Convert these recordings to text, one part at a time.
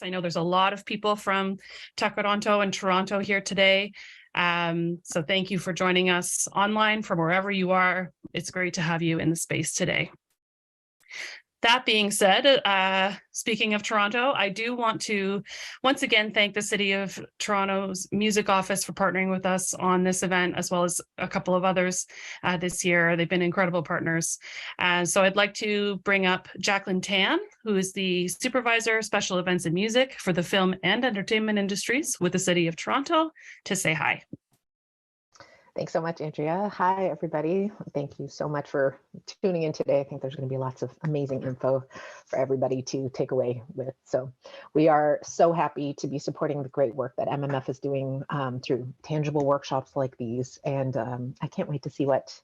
I know there's a lot of people from Toronto and Toronto here today. So thank you for joining us online from wherever you are. It's great to have you in the space today. That being said, speaking of Toronto, I do want to once again thank the City of Toronto's Music Office for partnering with us on this event, as well as a couple of others this year. They've been incredible partners. So I'd like to bring up Jacqueline Tan, who is the Supervisor, Special Events and Music for the film and entertainment industries with the City of Toronto, to say hi. Thanks so much, Andrea. Hi, everybody. Thank you so much for tuning in today. I think there's going to be lots of amazing info for everybody to take away with. So we are so happy to be supporting the great work that MMF is doing through tangible workshops like these. And I can't wait to see what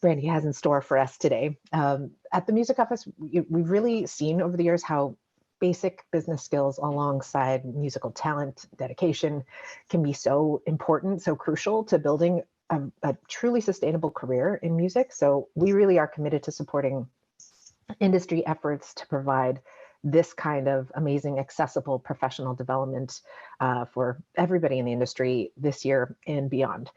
Brandy has in store for us today. At the Music Office, we've really seen over the years how basic business skills alongside musical talent, dedication can be so important, so crucial to building a truly sustainable career in music. So we really are committed to supporting industry efforts to provide this kind of amazing, accessible professional development for everybody in the industry this year and beyond.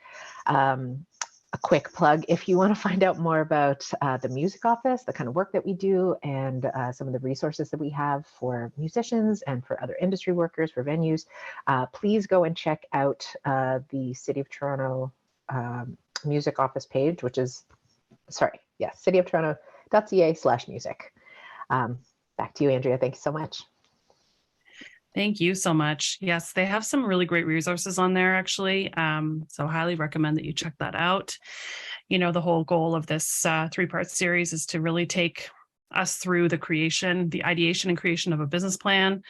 A quick plug, if you want to find out more about the Music Office, the kind of work that we do, and some of the resources that we have for musicians and for other industry workers, for venues, please go and check out the City of Toronto Music Office page, which is, cityoftoronto.ca/music. Back to you, Andrea. Thank you so much. Thank you so much. Yes, they have some really great resources on there, actually. So highly recommend that you check that out. You know, the whole goal of this three-part series is to really take us through the ideation and creation of a business plan.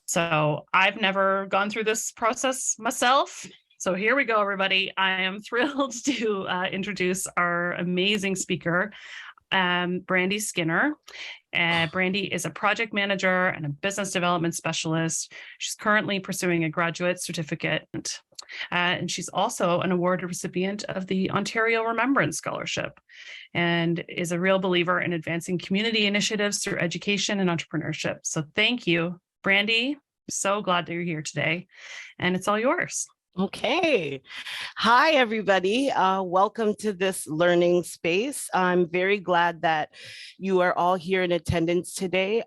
So I've never gone through this process myself. So here we go, everybody. I am thrilled to introduce our amazing speaker, Brandy Skinner. Brandy is a project manager and a business development specialist. She's currently pursuing a graduate certificate. And she's also an awarded recipient of the Ontario Remembrance Scholarship and is a real believer in advancing community initiatives through education and entrepreneurship. So thank you, Brandy. So glad that you're here today. And it's all yours. Okay. Hi, everybody. Welcome to this learning space. I'm very glad that you are all here in attendance today.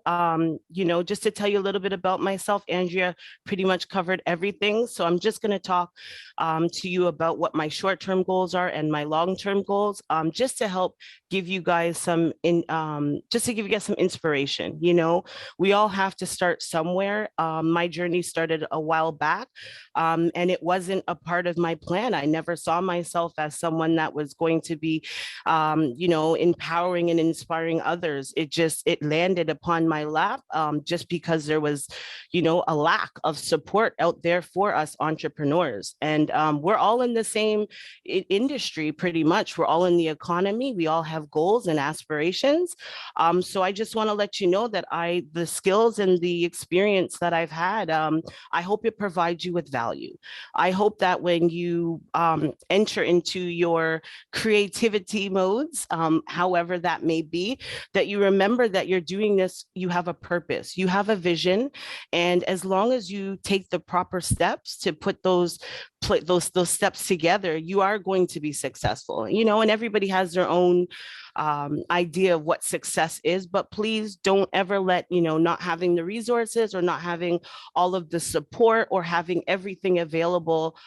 Just to tell you a little bit about myself, Andrea pretty much covered everything. So I'm just going to talk to you about what my short-term goals are and my long-term goals, just to help give you guys some inspiration. You know, we all have to start somewhere. My journey started a while back, and it wasn't a part of my plan. I never saw myself as someone that was going to be, empowering and inspiring others. It landed upon my lap just because there was, a lack of support out there for us entrepreneurs. And we're all in the same industry, pretty much. We're all in the economy. We all have goals and aspirations. So I just want to let you know that the skills and the experience that I've had, I hope it provides you with value. I hope that when you enter into your creativity modes, however that may be, that you remember that you're doing this, you have a purpose, you have a vision. And as long as you take the proper steps to put those steps together, you are going to be successful, and everybody has their own idea of what success is, but please don't ever let, not having the resources or not having all of the support or having everything available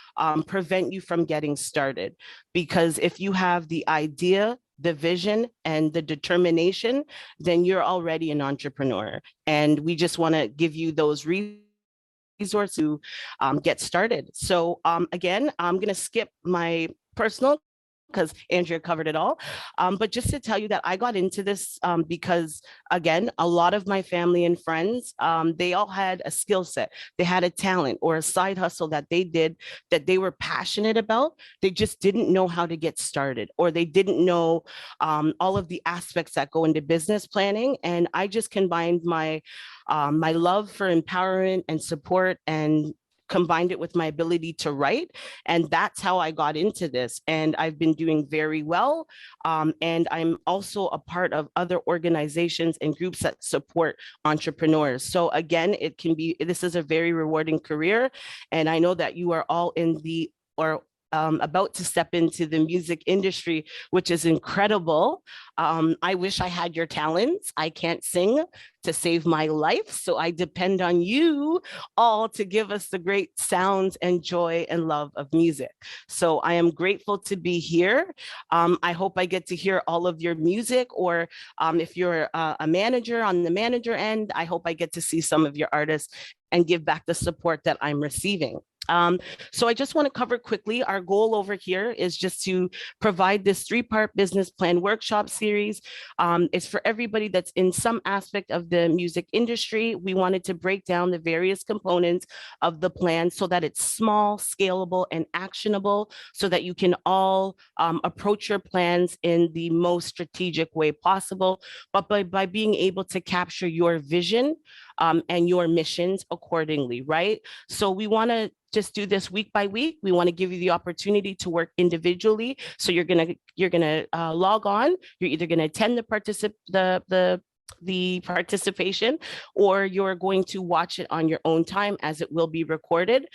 prevent you from getting started. Because if you have the idea, the vision, and the determination, then you're already an entrepreneur. And we just want to give you those resources to get started. So again, I'm going to skip my personal, because Andrea covered it all. But just to tell you that I got into this because, again, a lot of my family and friends, they all had a skill set. They had a talent or a side hustle that they did that they were passionate about. They just didn't know how to get started, or they didn't know all of the aspects that go into business planning. And I just combined my love for empowerment and support and combined it with my ability to write. And that's how I got into this. And I've been doing very well. And I'm also a part of other organizations and groups that support entrepreneurs. So again, this is a very rewarding career. And I know that you are all in the, or about to step into the music industry, which is incredible. I wish I had your talents. I can't sing to save my life. So I depend on you all to give us the great sounds and joy and love of music. So I am grateful to be here. I hope I get to hear all of your music, or if you're a manager on the manager end, I hope I get to see some of your artists and give back the support that I'm receiving. So I just want to cover quickly, our goal over here is just to provide this 3-part business plan workshop series. It's for everybody that's in some aspect of the music industry. We wanted to break down the various components of the plan so that it's small, scalable, and actionable, so that you can all approach your plans in the most strategic way possible, but by being able to capture your vision and your missions accordingly, right? So we want to just do this week by week. We want to give you the opportunity to work individually. So you're gonna log on. You're either gonna attend the participation, or you're going to watch it on your own time, as it will be recorded,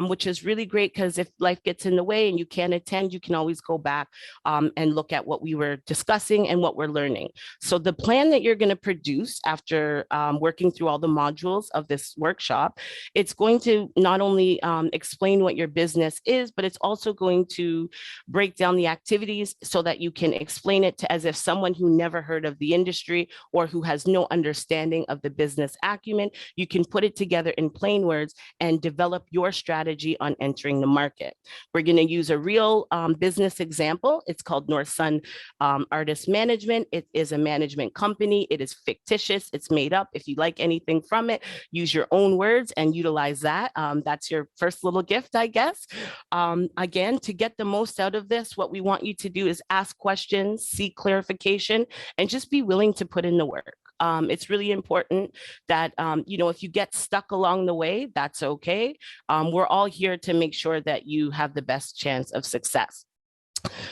which is really great, because if life gets in the way and you can't attend, you can always go back and look at what we were discussing and what we're learning. So the plan that you're going to produce after working through all the modules of this workshop, it's going to not only explain what your business is, but it's also going to break down the activities so that you can explain it to as if someone who never heard of the industry or who has no understanding of the business acumen, you can put it together in plain words and develop your strategy on entering the market. We're going to use a real business example. It's called North Sun Artist Management. It is a management company. It is fictitious. It's made up. If you like anything from it, use your own words and utilize that. That's your first little gift, I guess. Again, to get the most out of this, what we want you to do is ask questions, seek clarification, and just be willing to put in the work. It's really important that, if you get stuck along the way, that's okay. We're all here to make sure that you have the best chance of success.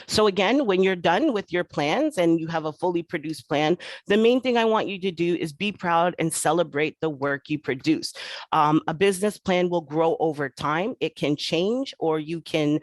So again, when you're done with your plans and you have a fully produced plan, the main thing I want you to do is be proud and celebrate the work you produce. A business plan will grow over time. It can change, or you can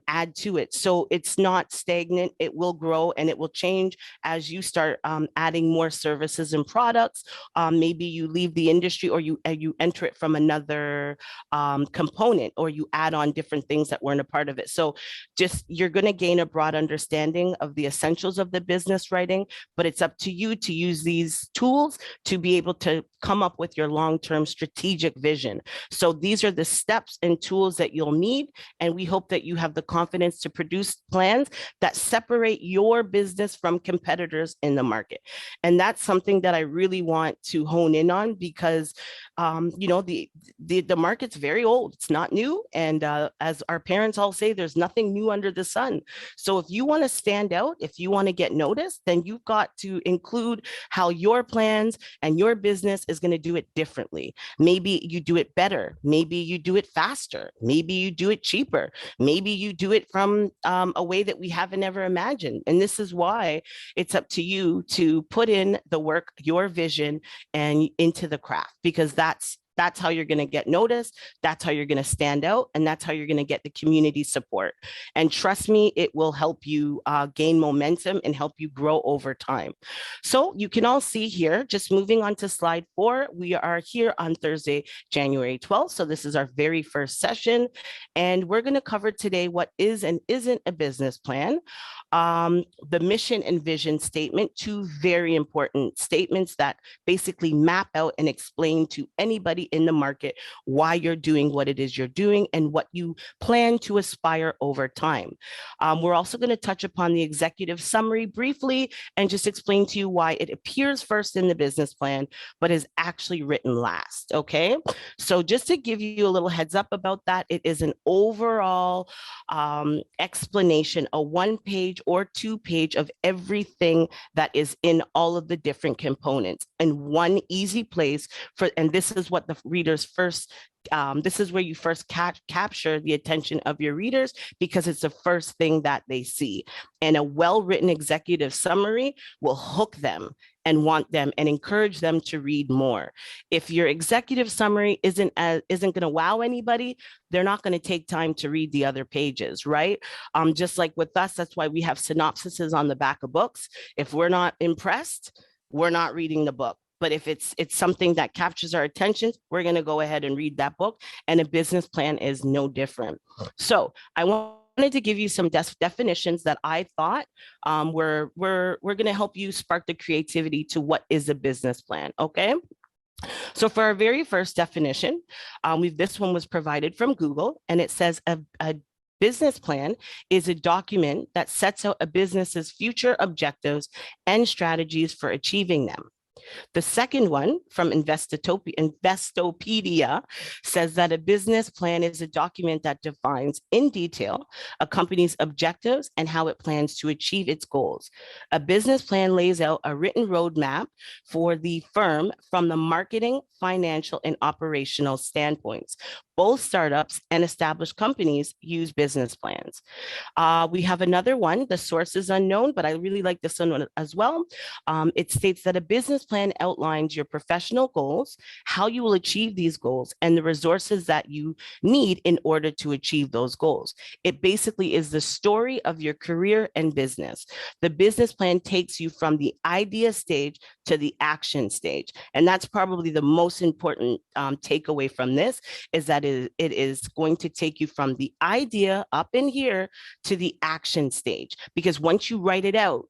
add to it. So it's not stagnant. It will grow and it will change as you start adding more services and products. Maybe you leave the industry, or you enter it from another component, or you add on different things that weren't a part of it. So just, you're going to gain a broad understanding of the essentials of the business writing, but it's up to you to use these tools to be able to come up with your long-term strategic vision. So these are the steps and tools that you'll need, and we hope that you have the confidence to produce plans that separate your business from competitors in the market. And that's something that I really want to hone in on, because the market's very old. It's not new. And as our parents all say, there's nothing new under the sun. So if you want to stand out, if you want to get noticed, then you've got to include how your plans and your business is going to do it differently. Maybe you do it better. Maybe you do it faster. Maybe you do it cheaper. Maybe you do it from a way that we haven't ever imagined. And this is why it's up to you to put in the work, your vision, and into the craft, because that's how you're going to get noticed. That's how you're going to stand out. And that's how you're going to get the community support. And trust me, it will help you gain momentum and help you grow over time. So you can all see here, just moving on to slide 4, we are here on Thursday, January 12th. So this is our very first session. And we're going to cover today what is and isn't a business plan. The mission and vision statement, 2 very important statements that basically map out and explain to anybody in the market why you're doing what it is you're doing and what you plan to aspire over time. We're also going to touch upon the executive summary briefly and just explain to you why it appears first in the business plan, but is actually written last. Okay, so just to give you a little heads up about that, it is an overall explanation, a 1-page or 2-page of everything that is in all of the different components in one easy place and this is what the readers first. This is where you first capture the attention of your readers because it's the first thing that they see. And a well-written executive summary will hook them and want them and encourage them to read more. If your executive summary isn't going to wow anybody, they're not going to take time to read the other pages, right? Just like with us, that's why we have synopsises on the back of books. If we're not impressed, we're not reading the book. But if it's something that captures our attention, we're going to go ahead and read that book. And a business plan is no different. So I wanted to give you some definitions that I thought were going to help you spark the creativity to what is a business plan. Okay. So for our very first definition, this one was provided from Google, and it says a business plan is a document that sets out a business's future objectives and strategies for achieving them. The second one from Investopedia says that a business plan is a document that defines in detail a company's objectives and how it plans to achieve its goals. A business plan lays out a written roadmap for the firm from the marketing, financial, and operational standpoints. Both startups and established companies use business plans. We have another one, the source is unknown, but I really like this one as well. It states that a business plan outlines your professional goals, how you will achieve these goals, and the resources that you need in order to achieve those goals. It basically is the story of your career and business. The business plan takes you from the idea stage to the action stage. And that's probably the most important takeaway from this, is that it is going to take you from the idea up in here to the action stage. Because once you write it out,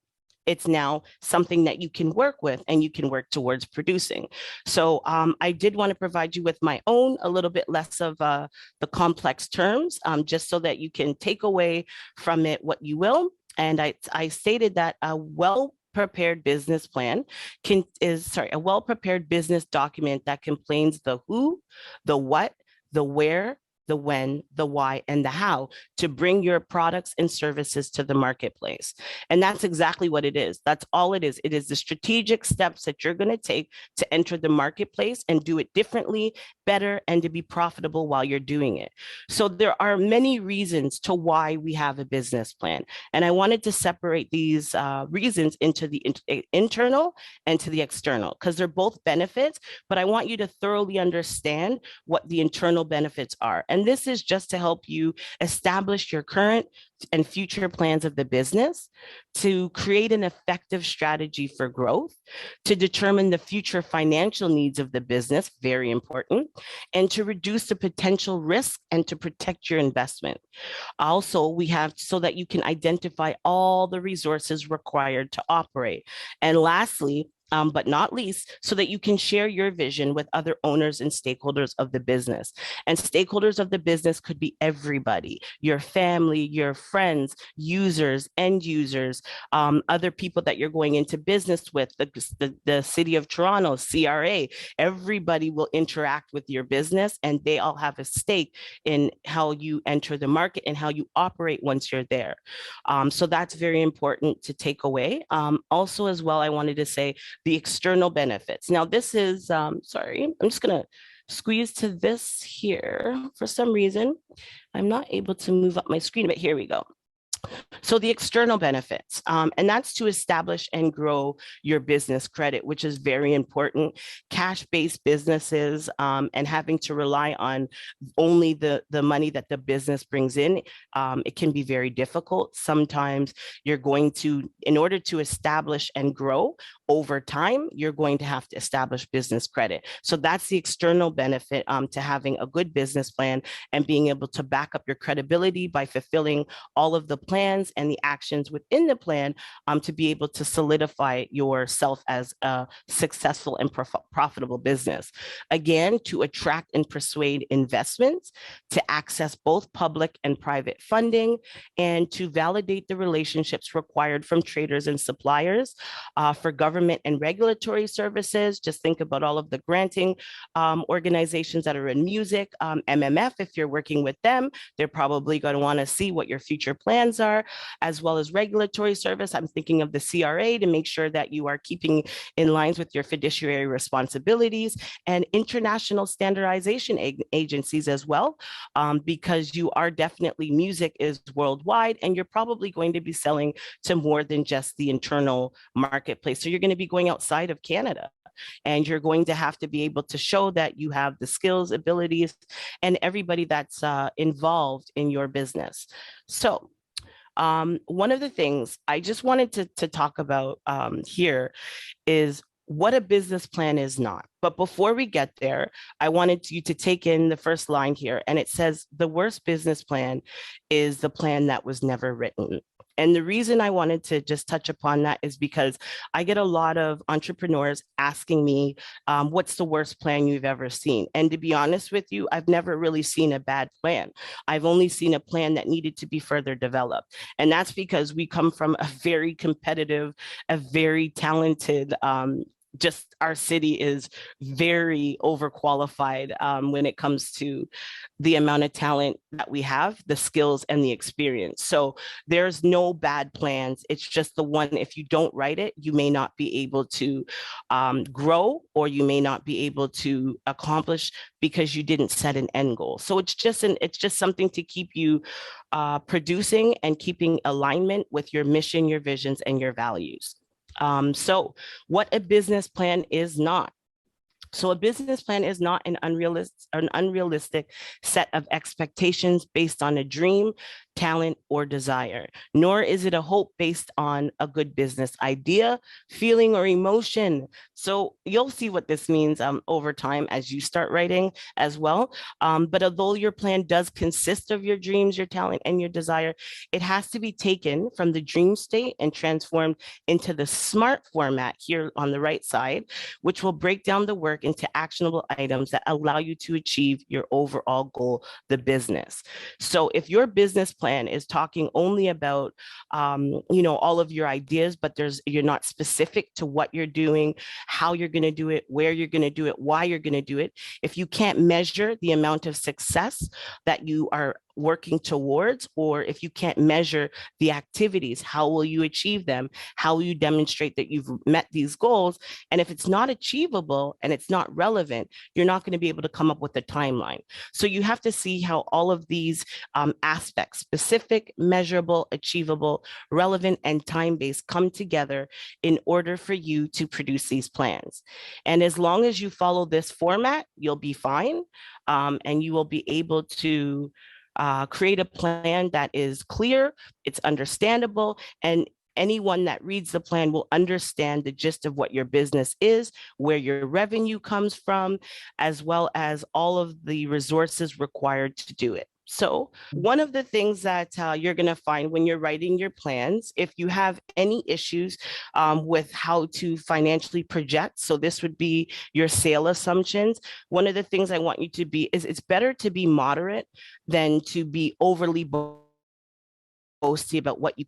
it's now something that you can work with and you can work towards producing. So I did want to provide you with my own, a little bit less of the complex terms, just so that you can take away from it what you will. And I stated that a well-prepared business plan a well-prepared business document that contains the who, the what, the where, the when, the why, and the how to bring your products and services to the marketplace. And that's exactly what it is. That's all it is. It is the strategic steps that you're going to take to enter the marketplace and do it differently, better, and to be profitable while you're doing it. So there are many reasons to why we have a business plan. And I wanted to separate these reasons into the internal and to the external, because they're both benefits, but I want you to thoroughly understand what the internal benefits are. And this is just to help you establish your current and future plans of the business, to create an effective strategy for growth, to determine the future financial needs of the business, very important, and to reduce the potential risk and to protect your investment. Also, we have so that you can identify all the resources required to operate. And lastly, but not least, so that you can share your vision with other owners and stakeholders of the business. And stakeholders of the business could be everybody, your family, your friends, users, end users, other people that you're going into business with, the City of Toronto, CRA. Everybody will interact with your business, and they all have a stake in how you enter the market and how you operate once you're there. So that's very important to take away. Also, as well, I wanted to say, the external benefits. Now, this is, sorry, I'm just going to squeeze to this here. For some reason, I'm not able to move up my screen, but here we go. So the external benefits, and that's to establish and grow your business credit, which is very important. Cash-based businesses and having to rely on only the money that the business brings in, it can be very difficult. Sometimes you're going to, in order to establish and grow over time, you're going to have to establish business credit. So that's the external benefit to having a good business plan and being able to back up your credibility by fulfilling all of the plans and the actions within the plan to be able to solidify yourself as a successful and profitable business. Again, to attract and persuade investments, to access both public and private funding, and to validate the relationships required from traders and suppliers. For government and regulatory services, just think about all of the granting organizations that are in music. MMF, if you're working with them, they're probably going to want to see what your future plans things are, as well as regulatory service. I'm thinking of the CRA to make sure that you are keeping in lines with your fiduciary responsibilities, and international standardization agencies as well, because you are definitely, music is worldwide, and you're probably going to be selling to more than just the internal marketplace. So you're going to be going outside of Canada, and you're going to have to be able to show that you have the skills, abilities, and everybody that's involved in your business. So one of the things I just wanted to talk about here is what a business plan is not. But before we get there, I wanted you to take in the first line here, and it says, the worst business plan is the plan that was never written. And the reason I wanted to just touch upon that is because I get a lot of entrepreneurs asking me, what's the worst plan you've ever seen? And to be honest with you, I've never really seen a bad plan. I've only seen a plan that needed to be further developed. And that's because we come from a very competitive, a very talented, just our city is very overqualified when it comes to the amount of talent that we have, the skills and the experience. So there's no bad plans. It's just the one, if you don't write it, you may not be able to grow, or you may not be able to accomplish because you didn't set an end goal. So it's just something to keep you producing and keeping alignment with your mission, your visions, and your values. So what a business plan is not. So a business plan is not an unrealistic set of expectations based on a dream, talent, or desire, nor is it a hope based on a good business idea, feeling, or emotion. So you'll see what this means over time as you start writing as well. But although your plan does consist of your dreams, your talent, and your desire, it has to be taken from the dream state and transformed into the SMART format here on the right side, which will break down the work into actionable items that allow you to achieve your overall goal, the business. So if your business plan is talking only about, all of your ideas, but you're not specific to what you're doing, how you're going to do it, where you're going to do it, why you're going to do it, if you can't measure the amount of success that you are working towards, or if you can't measure the activities, how will you achieve them? How will you demonstrate that you've met these goals? And if it's not achievable and it's not relevant, you're not going to be able to come up with a timeline. So you have to see how all of these aspects, specific, measurable, achievable, relevant, and time-based, come together in order for you to produce these plans. And as long as you follow this format, you'll be fine, and you will be able to create a plan that is clear, it's understandable, and anyone that reads the plan will understand the gist of what your business is, where your revenue comes from, as well as all of the resources required to do it. So one of the things that you're going to find when you're writing your plans, if you have any issues with how to financially project, so this would be your sale assumptions, one of the things I want you to be is, it's better to be moderate than to be overly boasty about what you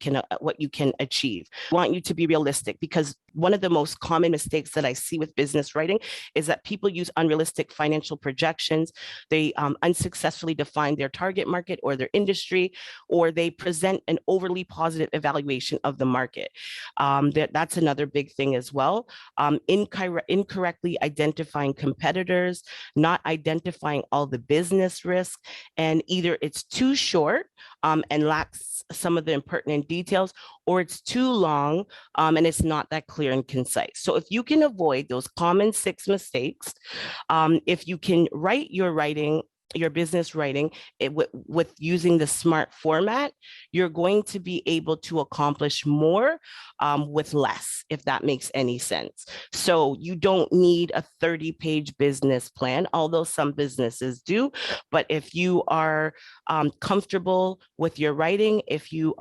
can achieve. I want you to be realistic, because one of the most common mistakes that I see with business writing is that people use unrealistic financial projections. They unsuccessfully define their target market or their industry, or they present an overly positive evaluation of the market. That's another big thing as well. Incorrectly identifying competitors, not identifying all the business risks, and either it's too short and lacks some of the pertinent details, or it's too long and it's not that clear and concise. So if you can avoid those common 6 mistakes, if you can write your business writing with using the SMART format, you're going to be able to accomplish more with less, if that makes any sense. So you don't need a 30-page business plan, although some businesses do. But if you are comfortable with your writing, if you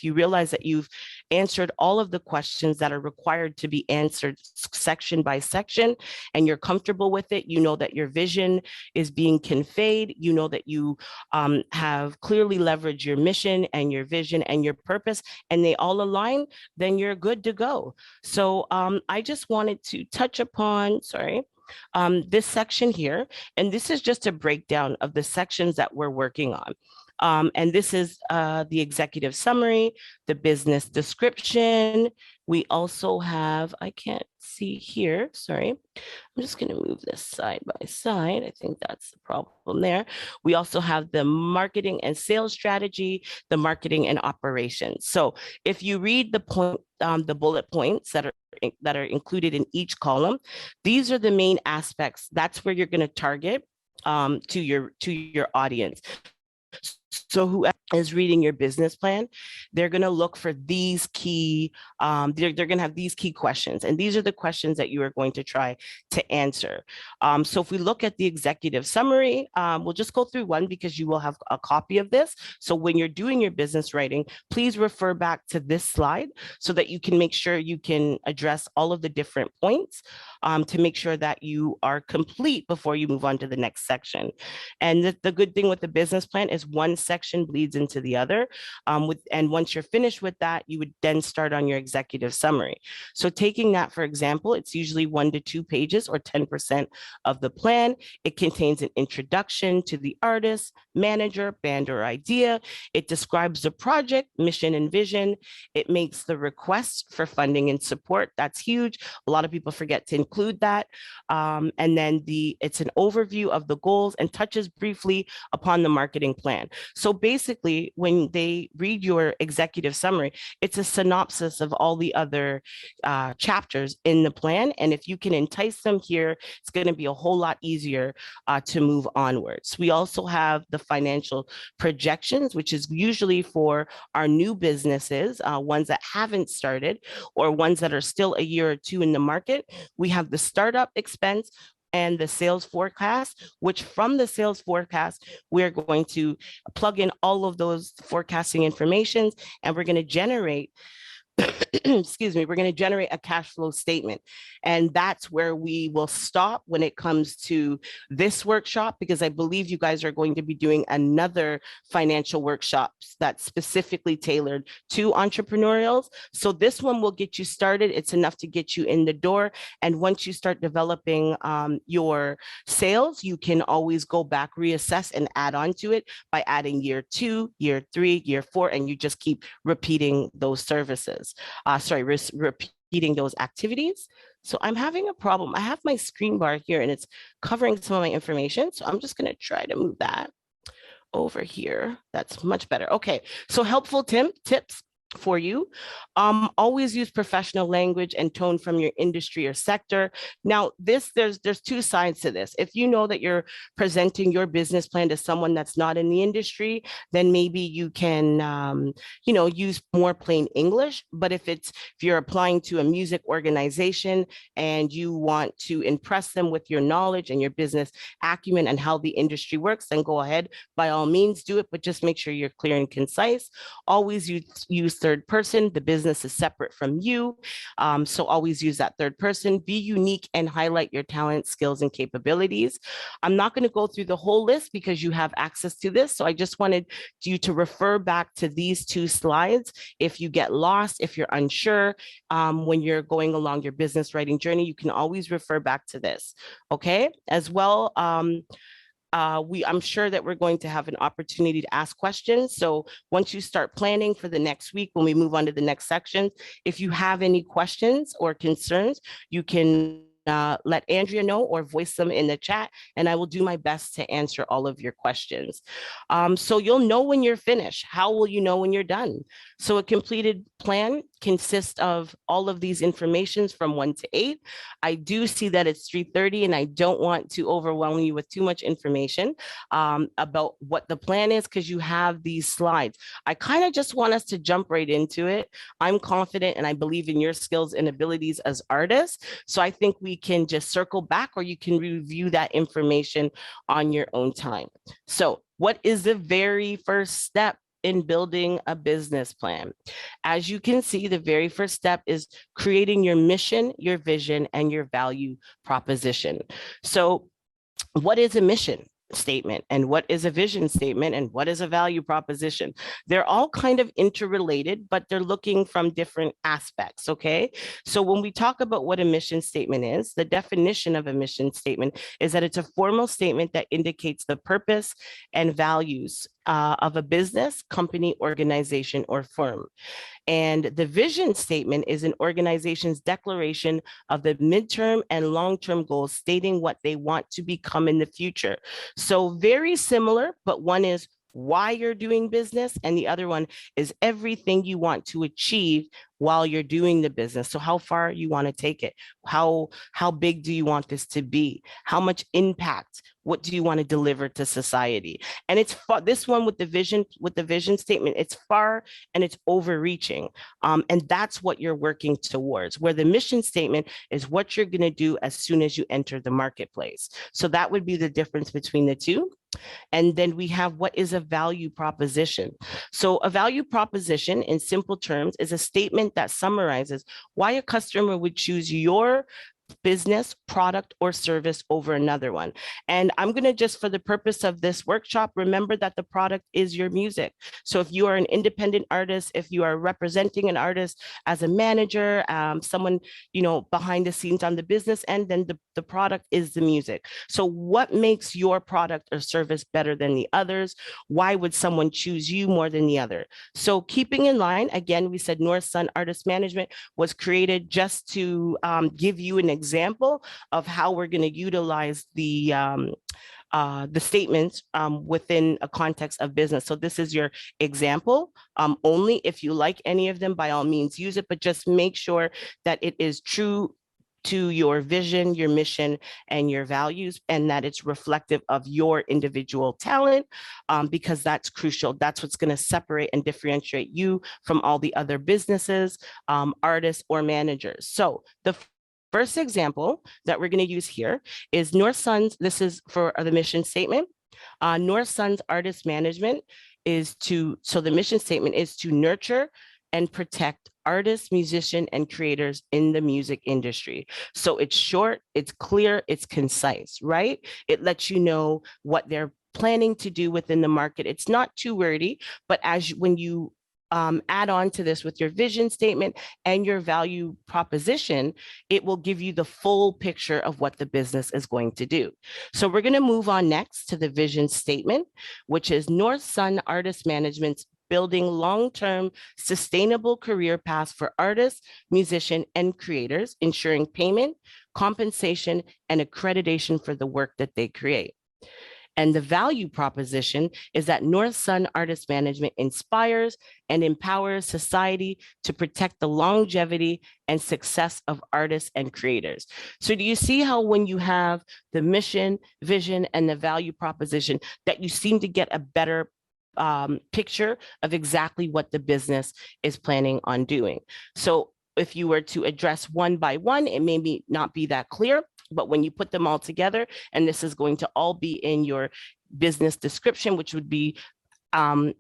realize that you've answered all of the questions that are required to be answered section by section, and you're comfortable with it, you know that your vision is being conveyed, you know that you have clearly leveraged your mission and your vision and your purpose, and they all align, then you're good to go. So I just wanted to touch upon, this section here, and this is just a breakdown of the sections that we're working on. And this is the executive summary, the business description. We also have, I can't see here, sorry. I'm just going to move this side by side. I think that's the problem there. We also have the marketing and sales strategy, the marketing and operations. So if you read the bullet points that are included in each column, these are the main aspects. That's where you're going to target to your audience. So who is reading your business plan, they're going to look for these key, they're going to have these key questions. And these are the questions that you are going to try to answer. So if we look at the executive summary, we'll just go through one because you will have a copy of this. So when you're doing your business writing, please refer back to this slide so that you can make sure you can address all of the different points to make sure that you are complete before you move on to the next section. And the good thing with the business plan is one section bleeds into the other. And once you're finished with that, you would then start on your executive summary. So taking that, for example, it's usually 1 to 2 pages or 10% of the plan. It contains an introduction to the artist, manager, band, or idea. It describes the project, mission, and vision. It makes the request for funding and support. That's huge. A lot of people forget to include that. And then it's an overview of the goals and touches briefly upon the marketing plan. So basically, when they read your executive summary, it's a synopsis of all the other chapters in the plan. And if you can entice them here, it's going to be a whole lot easier to move onwards. We also have the financial projections, which is usually for our new businesses, ones that haven't started or ones that are still a year or two in the market. We have the startup expense and the sales forecast, which from the sales forecast, we're going to plug in all of those forecasting informations, and we're going to generate excuse me, we're going to generate a cash flow statement. And that's where we will stop when it comes to this workshop, because I believe you guys are going to be doing another financial workshops that's specifically tailored to entrepreneurials. So this one will get you started. It's enough to get you in the door. And once you start developing your sales, you can always go back, reassess, and add on to it by adding year 2, year 3, year 4, and you just keep repeating those services. Repeating those activities. So I'm having a problem. I have my screen bar here and it's covering some of my information. So I'm just going to try to move that over here. That's much better. Okay, so helpful tips for you. Always use professional language and tone from your industry or sector. Now, there's 2 sides to this. If you know that you're presenting your business plan to someone that's not in the industry, then maybe you can, use more plain English. But if you're applying to a music organization and you want to impress them with your knowledge and your business acumen and how the industry works, then go ahead, by all means do it, but just make sure you're clear and concise. Always use third person. The business is separate from you. So always use that third person. Be unique and highlight your talent, skills, and capabilities. I'm not going to go through the whole list because you have access to this. So I just wanted you to refer back to these 2 slides. If you get lost, if you're unsure, when you're going along your business writing journey, you can always refer back to this. Okay. As well, I'm sure that we're going to have an opportunity to ask questions. So once you start planning for the next week, when we move on to the next section, if you have any questions or concerns, you can let Andrea know or voice them in the chat, and I will do my best to answer all of your questions. So you'll know when you're finished. How will you know when you're done? So a completed plan consists of all of these informations from 1 to 8. I do see that it's 3:30 and I don't want to overwhelm you with too much information about what the plan is, because you have these slides. I kind of just want us to jump right into it. I'm confident and I believe in your skills and abilities as artists. So I think we can just circle back, or you can review that information on your own time. So what is the very first step in building a business plan? As you can see, the very first step is creating your mission, your vision, and your value proposition. So what is a mission statement, and what is a vision statement, and what is a value proposition? They're all kind of interrelated, but they're looking from different aspects. Okay, so when we talk about what a mission statement is, the definition of a mission statement is that it's a formal statement that indicates the purpose and values of a business, company, organization, or firm. And the vision statement is an organization's declaration of the midterm and long-term goals, stating what they want to become in the future. So very similar, but one is why you're doing business, and the other one is everything you want to achieve while you're doing the business. So how far you want to take it, how big do you want this to be, how much impact, what do you want to deliver to society? And it's far, this one with the vision statement, it's far and it's overreaching, and that's what you're working towards, where the mission statement is what you're going to do as soon as you enter the marketplace. So that would be the difference between the two. And then we have what is a value proposition. So a value proposition in simple terms is a statement that summarizes why a customer would choose your business, product, or service over another one. And I'm going to just, for the purpose of this workshop, remember that the product is your music. So if you are an independent artist, if you are representing an artist as a manager, someone, you know, behind the scenes on the business end, then the product is the music. So what makes your product or service better than the others? Why would someone choose you more than the other? So keeping in line, again, we said North Sun Artist Management was created just to give you an example of how we're going to utilize the statements within a context of business. So this is your example only. If you like any of them, by all means use it, but just make sure that it is true to your vision, your mission, and your values, and that it's reflective of your individual talent, because that's crucial. That's what's going to separate and differentiate you from all the other businesses, artists, or managers. So the first example that we're going to use here is North Sun's, this is for the mission statement. North Sun's Artist Management is so the mission statement is to nurture and protect artists, musicians, and creators in the music industry. So it's short, it's clear, it's concise, right? It lets you know what they're planning to do within the market. It's not too wordy, but when you add on to this with your vision statement and your value proposition, it will give you the full picture of what the business is going to do. So we're going to move on next to the vision statement, which is North Sun Artist Management's building long-term sustainable career paths for artists, musicians, and creators, ensuring payment, compensation, and accreditation for the work that they create. And the value proposition is that North Sun Artist Management inspires and empowers society to protect the longevity and success of artists and creators. So do you see how when you have the mission, vision, and the value proposition, that you seem to get a better picture of exactly what the business is planning on doing? So if you were to address one by one, it may not be that clear, but when you put them all together, and this is going to all be in your business description, which would be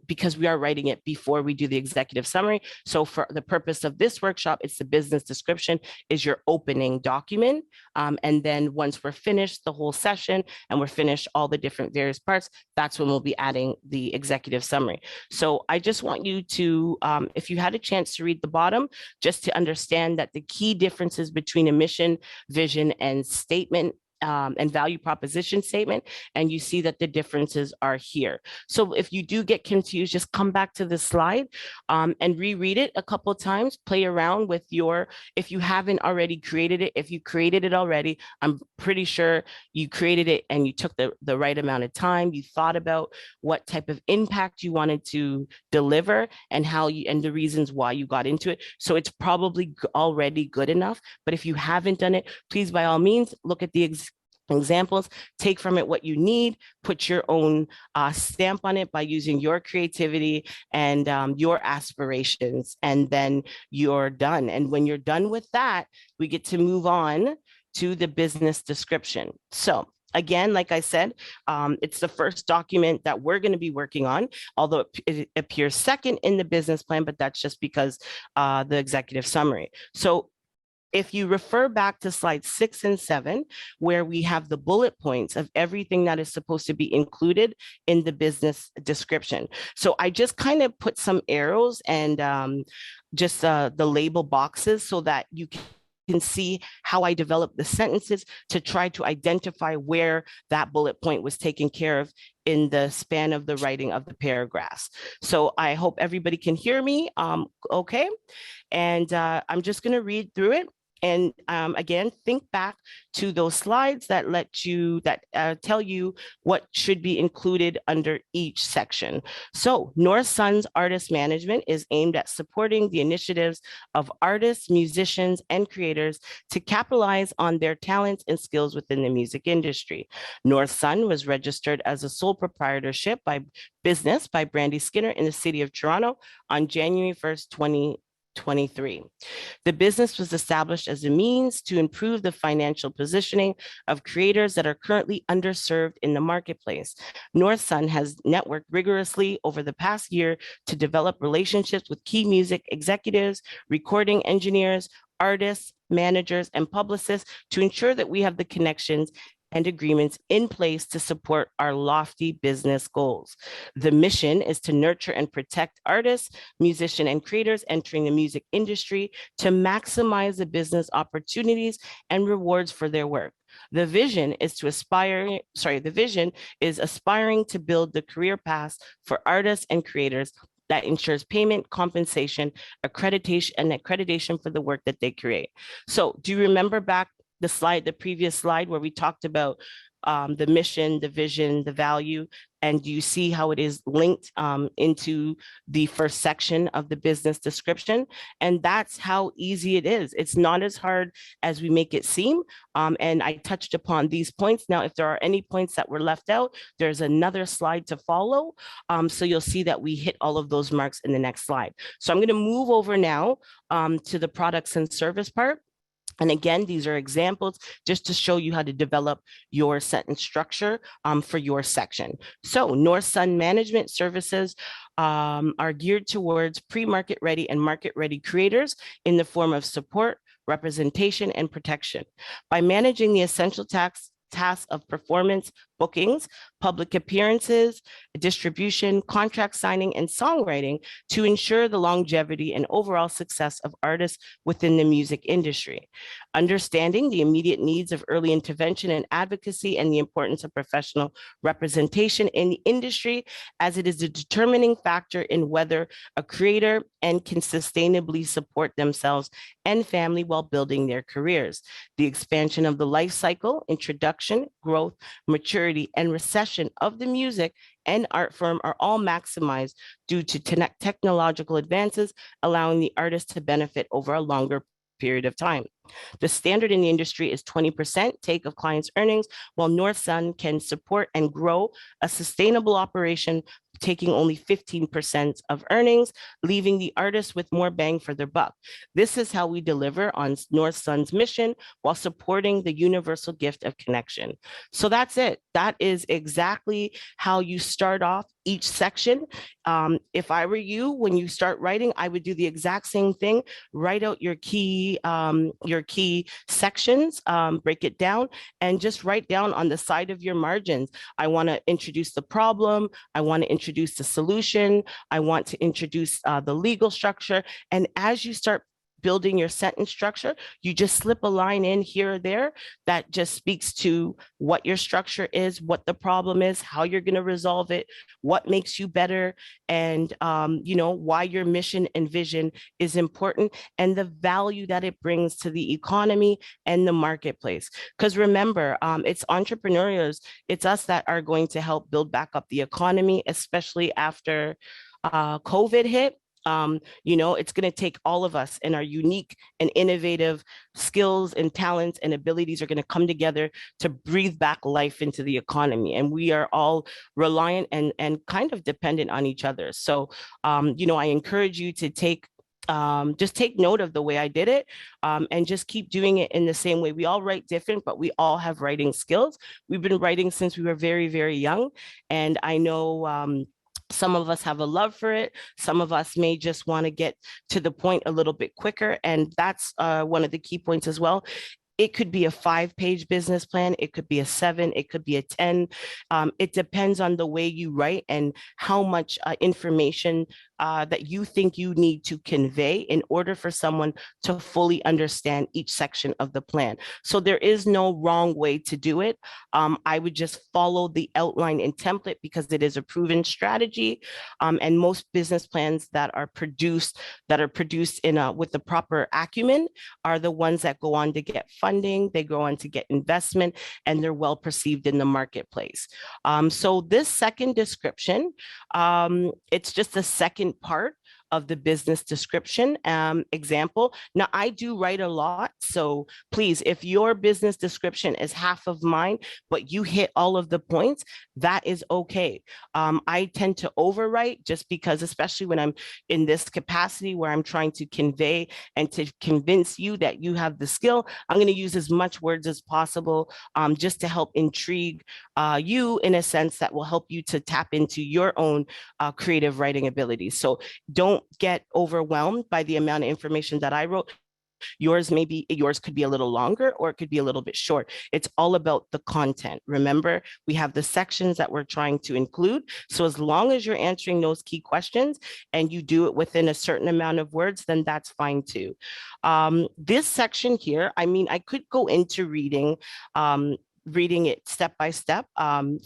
because we are writing it before we do the executive summary. So for the purpose of this workshop, it's the business description is your opening document. And then once we're finished the whole session and we're finished all the different various parts, that's when we'll be adding the executive summary. So I just want you to, if you had a chance to read the bottom, just to understand that the key differences between a mission, vision, and statement and value proposition statement, and you see that the differences are here. So if you do get confused, just come back to the slide and reread it a couple of times, play around with if you haven't already created it, if you created it already, I'm pretty sure you created it and you took the right amount of time, you thought about what type of impact you wanted to deliver and and the reasons why you got into it. So it's probably already good enough, but if you haven't done it, please, by all means, look at the examples, take from it what you need, put your own stamp on it by using your creativity and your aspirations, and then you're done. And when you're done with that, we get to move on to the business description. So again, like I said, it's the first document that we're going to be working on, although it appears second in the business plan, but that's just because the executive summary. So if you refer back to slides 6 and 7, where we have the bullet points of everything that is supposed to be included in the business description. So I just kind of put some arrows and just the label boxes so that you can see how I developed the sentences to try to identify where that bullet point was taken care of in the span of the writing of the paragraphs. So I hope everybody can hear me okay. And I'm just going to read through it. And again, think back to those slides that tell you what should be included under each section. So North Sun's artist management is aimed at supporting the initiatives of artists, musicians, and creators to capitalize on their talents and skills within the music industry. North Sun was registered as a sole proprietorship by business by Brandy Skinner in the city of Toronto on January 1st, 2023. The business was established as a means to improve the financial positioning of creators that are currently underserved in the marketplace. North Sun has networked rigorously over the past year to develop relationships with key music executives, recording engineers, artists, managers, and publicists to ensure that we have the connections and agreements in place to support our lofty business goals. The mission is to nurture and protect artists, musicians, and creators entering the music industry to maximize the business opportunities and rewards for their work. The vision is aspiring to build the career paths for artists and creators that ensures payment, compensation, accreditation for the work that they create. So do you remember back the previous slide where we talked about the mission, the vision, the value, and do you see how it is linked into the first section of the business description? And that's how easy it is. It's not as hard as we make it seem. And I touched upon these points. Now, if there are any points that were left out, there's another slide to follow. So you'll see that we hit all of those marks in the next slide. So I'm going to move over now to the products and service part. And again, these are examples just to show you how to develop your sentence structure for your section. So North Sun Management Services are geared towards pre-market ready and market ready creators in the form of support, representation, and protection. By managing the essential tasks of performance, bookings, public appearances, distribution, contract signing, and songwriting to ensure the longevity and overall success of artists within the music industry. Understanding the immediate needs of early intervention and advocacy and the importance of professional representation in the industry, as it is a determining factor in whether a creator can sustainably support themselves and family while building their careers. The expansion of the life cycle, introduction, growth, maturity, and recession of the music and art firm are all maximized due to technological advances, allowing the artist to benefit over a longer period of time. The standard in the industry is 20% take of clients' earnings, while North Sun can support and grow a sustainable operation taking only 15% of earnings, leaving the artists with more bang for their buck. This is how we deliver on North Sun's mission while supporting the universal gift of connection. So that's it. That is exactly how you start off each section. If I were you, when you start writing, I would do the exact same thing. Write out your key sections, break it down, and just write down on the side of your margins. I want to introduce the problem. I want to introduce the solution. I want to introduce the legal structure. And as you start building your sentence structure, you just slip a line in here or there that just speaks to what your structure is, what the problem is, how you're going to resolve it, what makes you better, and why your mission and vision is important, and the value that it brings to the economy and the marketplace. Because remember, it's entrepreneurs, it's us that are going to help build back up the economy, especially after COVID hit. It's going to take all of us, and our unique and innovative skills and talents and abilities are going to come together to breathe back life into the economy. And we are all reliant and kind of dependent on each other. So, I encourage you to just take note of the way I did it, and just keep doing it in the same way. We all write different, but we all have writing skills. We've been writing since we were very, very young. And I know some of us have a love for it. Some of us may just want to get to the point a little bit quicker. And that's one of the key points as well. It could be a 5-page business plan. It could be a 7. It could be a 10. It depends on the way you write and how much information that you think you need to convey in order for someone to fully understand each section of the plan. So there is no wrong way to do it. I would just follow the outline and template because it is a proven strategy. And most business plans that are produced with the proper acumen are the ones that go on to get funding, they go on to get investment, and they're well perceived in the marketplace. So this second description, it's just the second part of the business description example. Now, I do write a lot, so please, if your business description is half of mine, but you hit all of the points, that is okay. I tend to overwrite just because, especially when I'm in this capacity where I'm trying to convey and to convince you that you have the skill, I'm going to use as much words as possible just to help intrigue you in a sense that will help you to tap into your own creative writing abilities. So don't get overwhelmed by the amount of information that I wrote. Yours could be a little longer or it could be a little bit short. It's all about the content. Remember, we have the sections that we're trying to include. So as long as you're answering those key questions and you do it within a certain amount of words, then that's fine too. This section here, I mean, I could go into reading it step by step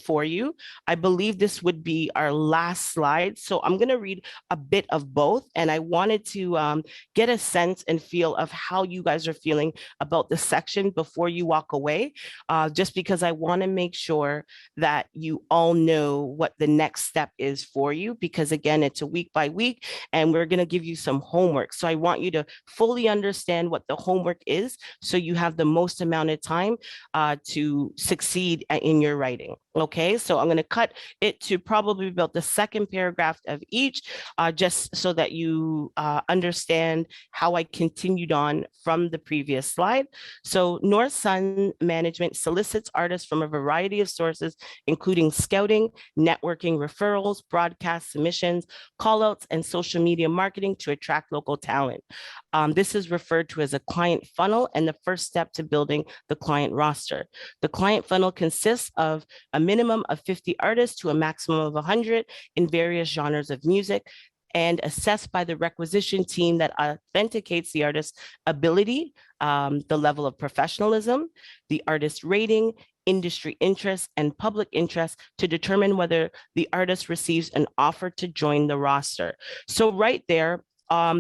for you. I believe this would be our last slide. So I'm going to read a bit of both. And I wanted to get a sense and feel of how you guys are feeling about the section before you walk away, just because I want to make sure that you all know what the next step is for you, because again, it's a week by week and we're going to give you some homework. So I want you to fully understand what the homework is so you have the most amount of time to succeed in your writing. Okay, so I'm going to cut it to probably about the second paragraph of each, just so that you understand how I continued on from the previous slide. So North Sun Management solicits artists from a variety of sources, including scouting, networking, referrals, broadcast submissions, callouts, and social media marketing to attract local talent. This is referred to as a client funnel and the first step to building the client roster. The client funnel consists of a minimum of 50 artists to a maximum of 100 in various genres of music, and assessed by the requisition team that authenticates the artist's ability, the level of professionalism, the artist rating, industry interest, and public interest to determine whether the artist receives an offer to join the roster. So right there,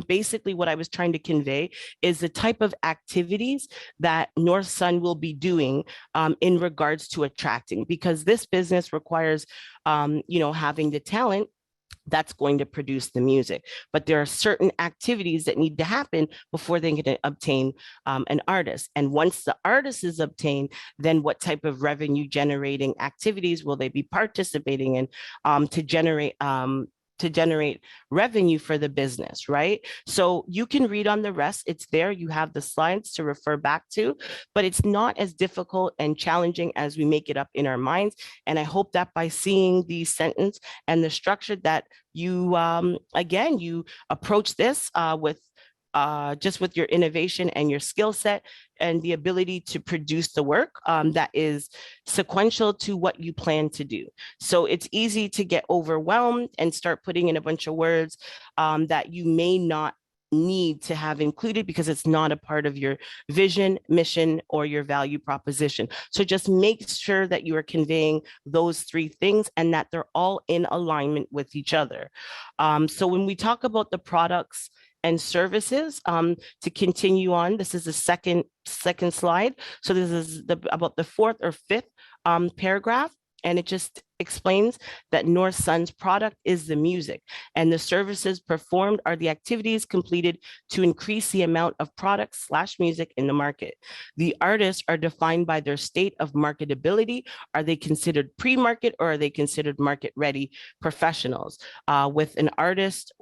basically what I was trying to convey is the type of activities that North Sun will be doing in regards to attracting, because this business requires, having the talent that's going to produce the music. But there are certain activities that need to happen before they can obtain an artist. And once the artist is obtained, then what type of revenue generating activities will they be participating in to generate revenue for the business, right? So you can read on the rest. It's there. You have the slides to refer back to, but it's not as difficult and challenging as we make it up in our minds. And I hope that by seeing the sentence and the structure that you, again, you approach this just with your innovation and your skill set and the ability to produce the work that is sequential to what you plan to do. So it's easy to get overwhelmed and start putting in a bunch of words that you may not need to have included because it's not a part of your vision, mission, or your value proposition. So just make sure that you are conveying those three things and that they're all in alignment with each other. So when we talk about the products and services, to continue on, this is the second slide. So this is about the fourth or fifth paragraph. And it just explains that North Sun's product is the music, and the services performed are the activities completed to increase the amount of product/music in the market. The artists are defined by their state of marketability. Are they considered pre-market or are they considered market-ready professionals? With an artist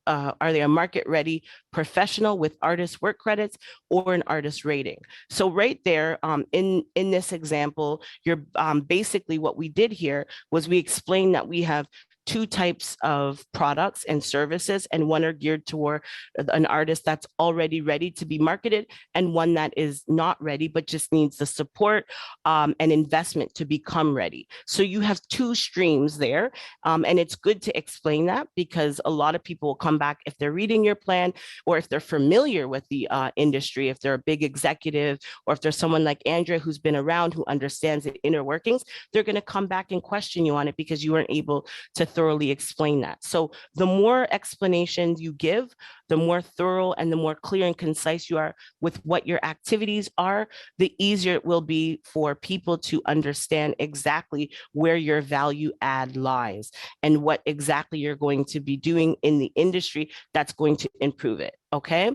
are they a market-ready professional with artist work credits or an artist rating? So right there, in this example, you're basically what we did here was we explained that we have two types of products and services, and one are geared toward an artist that's already ready to be marketed, and one that is not ready but just needs the support and investment to become ready. So you have two streams there, and it's good to explain that, because a lot of people will come back if they're reading your plan, or if they're familiar with the industry, if they're a big executive, or if there's someone like Andrea who's been around, who understands the inner workings, they're going to come back and question you on it because you weren't able to thoroughly explain that. So the more explanations you give, the more thorough and the more clear and concise you are with what your activities are, the easier it will be for people to understand exactly where your value add lies and what exactly you're going to be doing in the industry that's going to improve it. Okay.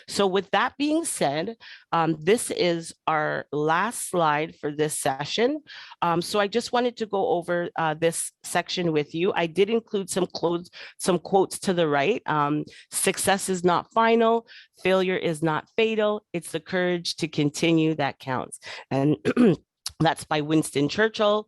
So with that being said, this is our last slide for this session. So I just wanted to go over this section with you. I did include some quotes to the right. Success is not final. Failure is not fatal. It's the courage to continue that counts. And that's by Winston Churchill.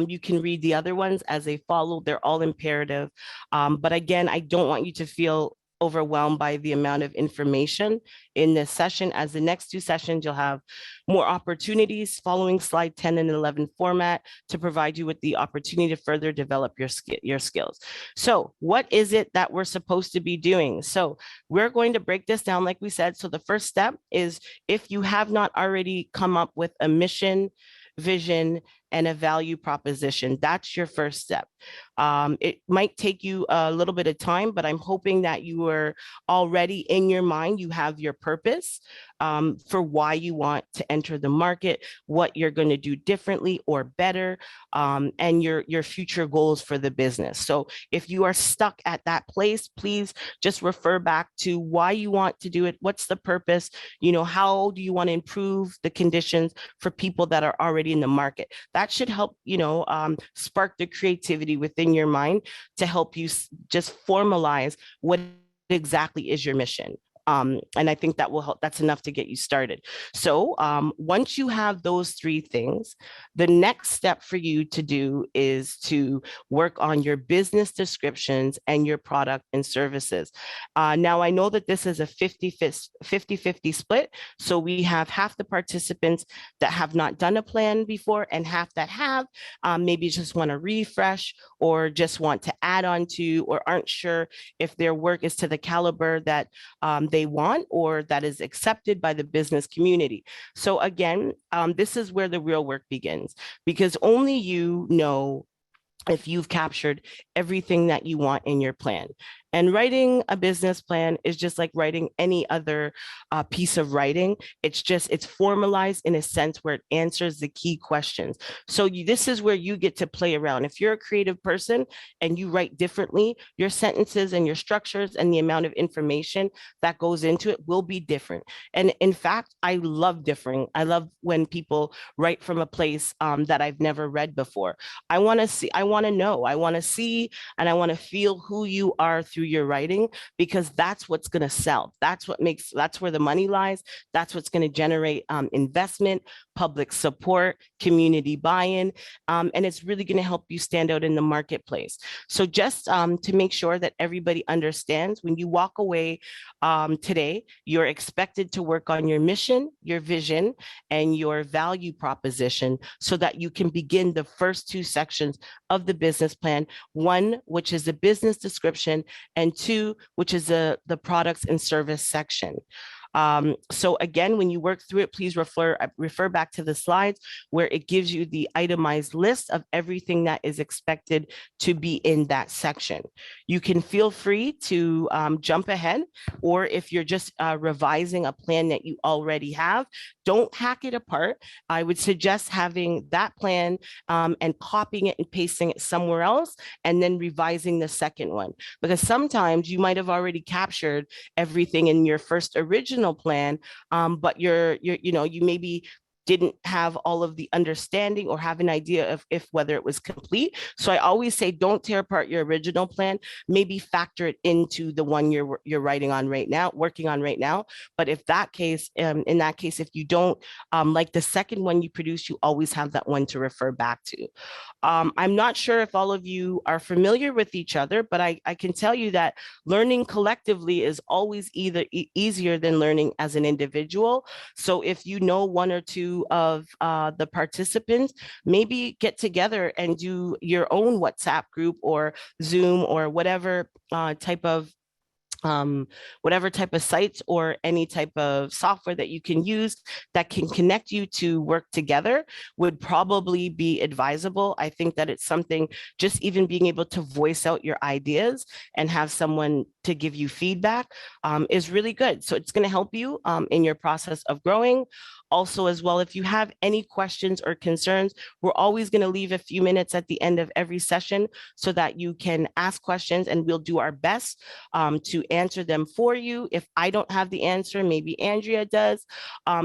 You can read the other ones as they follow. They're all imperative. But again, I don't want you to feel overwhelmed by the amount of information in this session. As the next two sessions, you'll have more opportunities following slide 10 and 11 format to provide you with the opportunity to further develop your skills. So what is it that we're supposed to be doing? So we're going to break this down like we said. So the first step is, if you have not already come up with a mission, vision, and a value proposition, that's your first step. It might take you a little bit of time, but I'm hoping that you are already in your mind, you have your purpose for why you want to enter the market, what you're going to do differently or better, and your future goals for the business. So if you are stuck at that place, please just refer back to why you want to do it. What's the purpose? How do you want to improve the conditions for people that are already in the market? That should help, spark the creativity within your mind to help you just formalize what exactly is your mission. And I think that will help. That's enough to get you started. So once you have those three things, the next step for you to do is to work on your business descriptions and your product and services. Now, I know that this is a 50-50 split. So we have half the participants that have not done a plan before and half that have, maybe just want to refresh or just want to add on to, or aren't sure if their work is to the caliber that they want or that is accepted by the business community. So again, this is where the real work begins, because only you know if you've captured everything that you want in your plan. And writing a business plan is just like writing any other piece of writing. It's formalized in a sense where it answers the key questions. So this is where you get to play around. If you're a creative person and you write differently, your sentences and your structures and the amount of information that goes into it will be different. And in fact, I love differing. I love when people write from a place that I've never read before. I want to see, I want to know, I want to see, and I want to feel who you are through your writing, because that's what's going to sell. That's where the money lies. That's what's going to generate investment, public support, community buy-in, and it's really going to help you stand out in the marketplace. So just to make sure that everybody understands, when you walk away today, you're expected to work on your mission, your vision, and your value proposition so that you can begin the first two sections of the business plan. One, which is the business description, and two, which is the products and service section. So again, when you work through it, please refer back to the slides where it gives you the itemized list of everything that is expected to be in that section. You can feel free to jump ahead, or if you're just revising a plan that you already have, don't hack it apart. I would suggest having that plan and copying it and pasting it somewhere else, and then revising the second one, because sometimes you might have already captured everything in your first original plan, but you maybe didn't have all of the understanding or have an idea of if whether it was complete. So I always say, don't tear apart your original plan, maybe factor it into the one you're writing on right now, working on right now. But if that case, in that case, if you don't like the second one you produce, you always have that one to refer back to. I'm not sure if all of you are familiar with each other, but I can tell you that learning collectively is always either easier than learning as an individual. So if you know one or two of the participants, maybe get together and do your own WhatsApp group or Zoom or whatever type of sites or any type of software that you can use that can connect you to work together would probably be advisable. I think that it's something, just even being able to voice out your ideas and have someone to give you feedback is really good. So it's going to help you in your process of growing. Also, as well, if you have any questions or concerns, we're always going to leave a few minutes at the end of every session so that you can ask questions, and we'll do our best to answer them for you. If I don't have the answer, maybe Andrea does.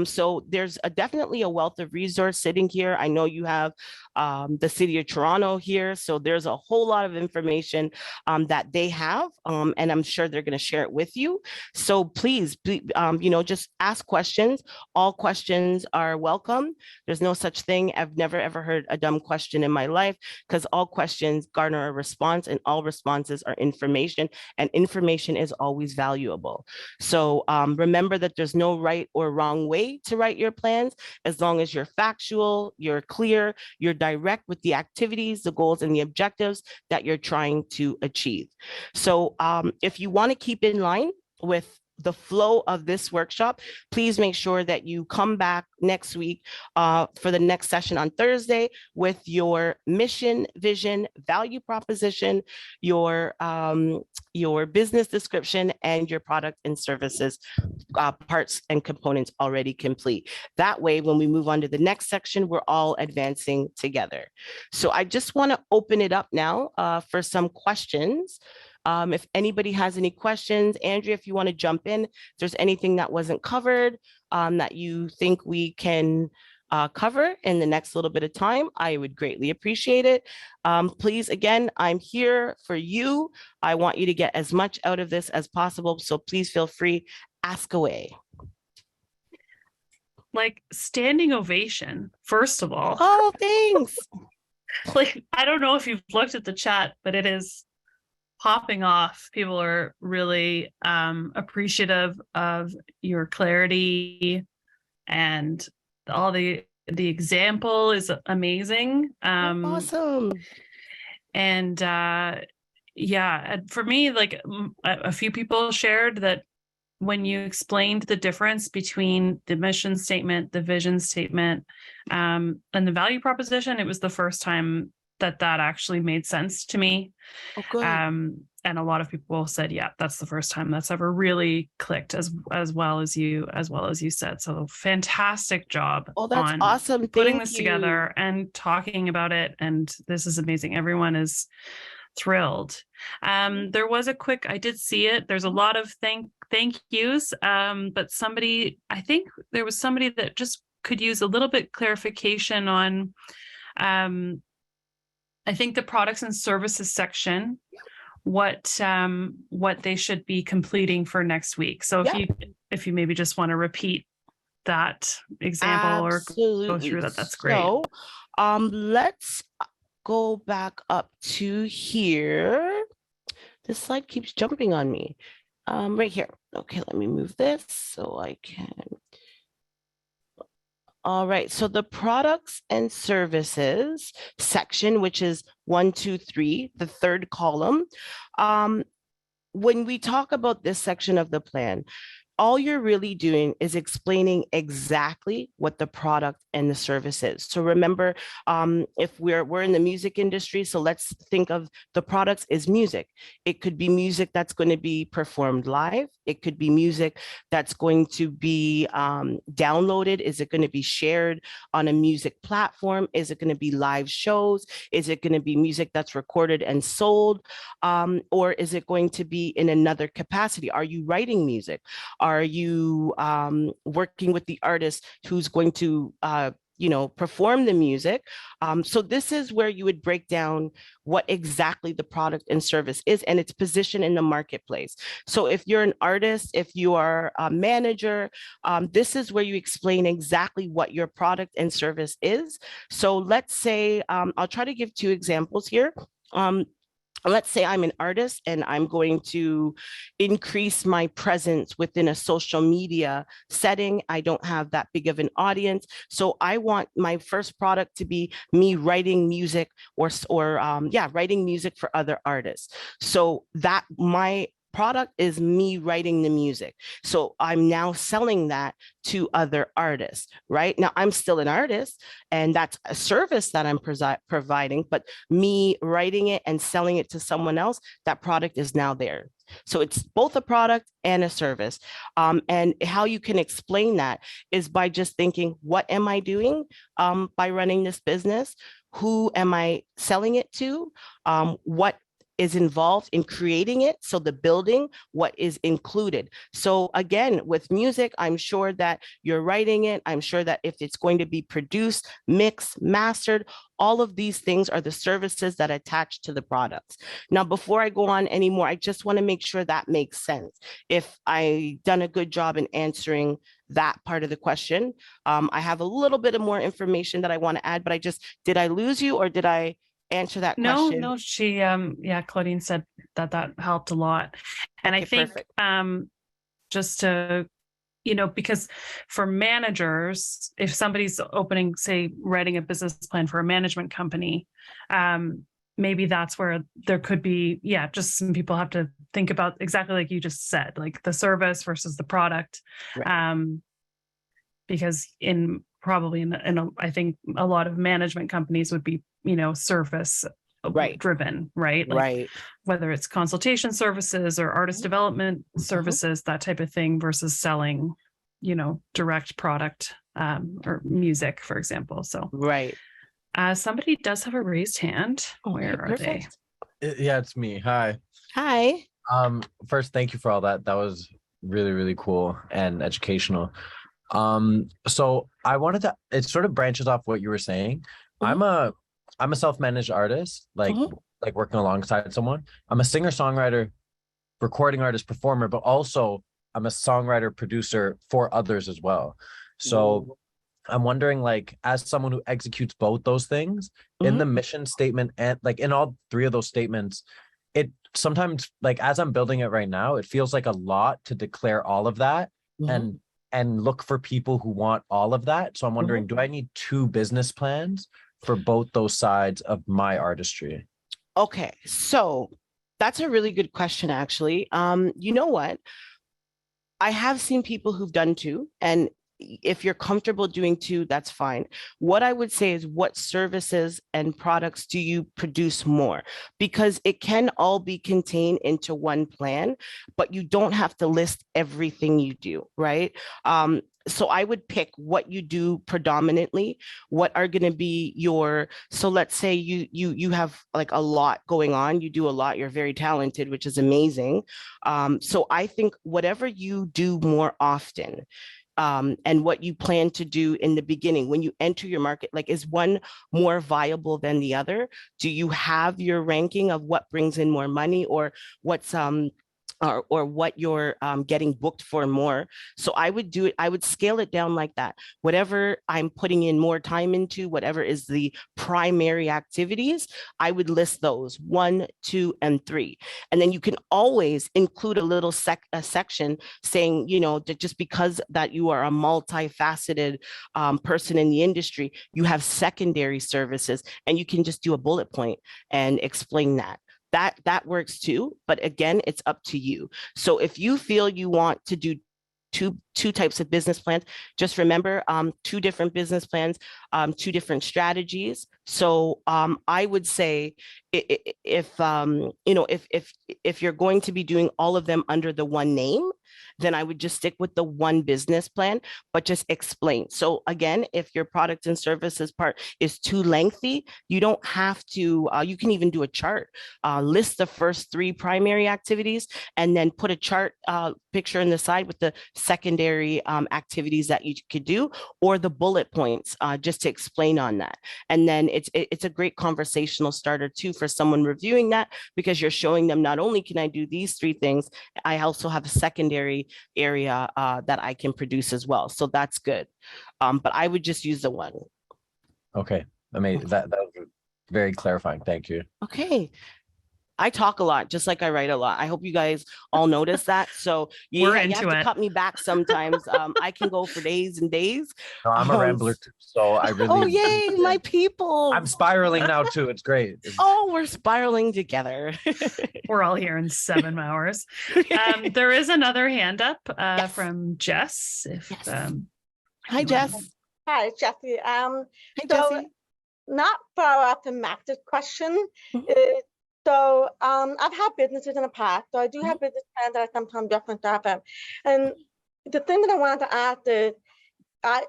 So there's definitely a wealth of resource sitting here. I know you have the City of Toronto here, so there's a whole lot of information that they have, and I'm sure they're going to share it with you. So please, just ask questions. All questions are welcome. There's no such thing. I've never ever heard a dumb question in my life, because all questions garner a response, and all responses are information, and information is always valuable. So remember that there's no right or wrong way to write your plans, as long as you're factual, you're clear, you're direct with the activities, the goals, and the objectives that you're trying to achieve. So if you want to keep in line with the flow of this workshop, please make sure that you come back next week for the next session on Thursday with your mission, vision, value proposition, your business description, and your product and services parts and components already complete. That way, when we move on to the next section, we're all advancing together. So I just want to open it up now for some questions. If anybody has any questions, Andrea, if you want to jump in, if there's anything that wasn't covered that you think we can cover in the next little bit of time, I would greatly appreciate it. Please, again, I'm here for you. I want you to get as much out of this as possible. So please feel free, ask away. Like, standing ovation, first of all. Oh, thanks. Like, I don't know if you've looked at the chat, but it is popping off. People are really appreciative of your clarity, and all the example is amazing. Awesome. And yeah, for me, like a few people shared that when you explained the difference between the mission statement, the vision statement, and the value proposition, it was the first time that actually made sense to me. Oh, good. And a lot of people said, yeah, that's the first time that's ever really clicked as well as you said. So fantastic job. Oh, that's awesome. Putting this together and talking about it. And this is amazing. Everyone is thrilled. There was I did see it. There's a lot of thank yous. But I think there was somebody that just could use a little bit clarification on, I think the products and services section, what they should be completing for next week. So if you maybe just want to repeat that example. Absolutely. Or go through that, that's great. So let's go back up to here. This slide keeps jumping on me. Right here. Okay, let me move this so I can. All right, so the products and services section, which is 1, 2, 3, the third column. When we talk about this section of the plan, all you're really doing is explaining exactly what the product and the service is. So remember, if we're in the music industry, so let's think of the products as music. It could be music that's going to be performed live. It could be music that's going to be downloaded. Is it going to be shared on a music platform? Is it going to be live shows? Is it going to be music that's recorded and sold? Or is it going to be in another capacity? Are you writing music? Are you working with the artist who's going to perform the music? So this is where you would break down what exactly the product and service is and its position in the marketplace. So if you're an artist, if you are a manager, this is where you explain exactly what your product and service is. So let's say, I'll try to give two examples here. Let's say I'm an artist and I'm going to increase my presence within a social media setting. I don't have that big of an audience. So I want my first product to be me writing music or writing music for other artists. So that my product is me writing the music. So I'm now selling that to other artists, right? Now I'm still an artist and that's a service that I'm providing, but me writing it and selling it to someone else, that product is now there. So it's both a product and a service. And how you can explain that is by just thinking, what am I doing by running this business? Who am I selling it to? What is involved in creating it? So the building, what is included. So again, with music, I'm sure that you're writing it. I'm sure that if it's going to be produced, mixed, mastered, all of these things are the services that attach to the products. Now, before I go on anymore, I just want to make sure that makes sense. If I've done a good job in answering that part of the question, I have a little bit of more information that I want to add, but did I lose you or did I answer that question? No, she, Claudine said that helped a lot. And Okay, I think, perfect. Just to, because for managers, if somebody's opening, say, writing a business plan for a management company, maybe that's where there could be, just some people have to think about exactly like you just said, like the service versus the product. Right. Because I think a lot of management companies would be, service Right. driven, right? Like Right. whether it's consultation services or artist development services, that type of thing versus selling, direct product or music, for example. So Right. somebody does have a raised hand. Where are they? Yeah, it's me. Hi. Hi. First, thank you for all that. That was really, really cool and educational. So I wanted to, it sort of branches off what you were saying. I'm a self-managed artist, like working alongside someone. I'm a singer-songwriter, recording artist, performer, but also I'm a songwriter, producer for others as well. So I'm wondering, like, as someone who executes both those things in the mission statement and like in all three of those statements, it sometimes, like, as I'm building it right now, it feels like a lot to declare all of that and look for people who want all of that. So I'm wondering, do I need two business plans for both those sides of my artistry? Okay, so that's a really good question, actually. You know what? I have seen people who've done two, and if you're comfortable doing two, that's fine. What I would say is, what services and products do you produce more? Because it can all be contained into one plan, but you don't have to list everything you do, right? So I would pick what you do predominantly, what are going to be so let's say you have like a lot going on, you do a lot, you're very talented, which is amazing. So I think whatever you do more often, and what you plan to do in the beginning when you enter your market, like, is one more viable than the other? Do you have your ranking of what brings in more money, or what's or what you're getting booked for more? So I would scale it down like that. Whatever I'm putting in more time into, whatever is the primary activities, I would list those 1, 2, and 3. And then you can always include a little section saying, that just because that you are a multifaceted person in the industry, you have secondary services, and you can just do a bullet point and explain that. That works too, but again, it's up to you. So if you feel you want to do two types of business plans, just remember, two different business plans, two different strategies, So I would say if you know, if you're going to be doing all of them under the one name, then I would just stick with the one business plan, but just explain. So again, if your product and services part is too lengthy, you don't have to, you can even do a chart, list the first 3 primary activities, and then put a chart picture in the side with the secondary activities that you could do, or the bullet points, just to explain on that. And then it's a great conversational starter too for someone reviewing that, because you're showing them not only can I do these 3 things, I also have a secondary area that I can produce as well. So that's good. But I would just use the one. Okay. Amazing. That was very clarifying. Thank you. Okay. I talk a lot, just like I write a lot. I hope you guys all notice that. So you have to cut me back sometimes. I can go for days and days. No, I'm a rambler too, so I really. Oh, yay, my people. I'm spiraling now too. It's great. Oh, we're spiraling together. We're all here in 7 hours. There is another hand up from Jess. Hi, Jess. Hi, Jesse. Hi, Jesse. Not far off the Max's question. So I've had businesses in the past. So I do have business plans that I sometimes reference off of. And the thing that I wanted to ask is,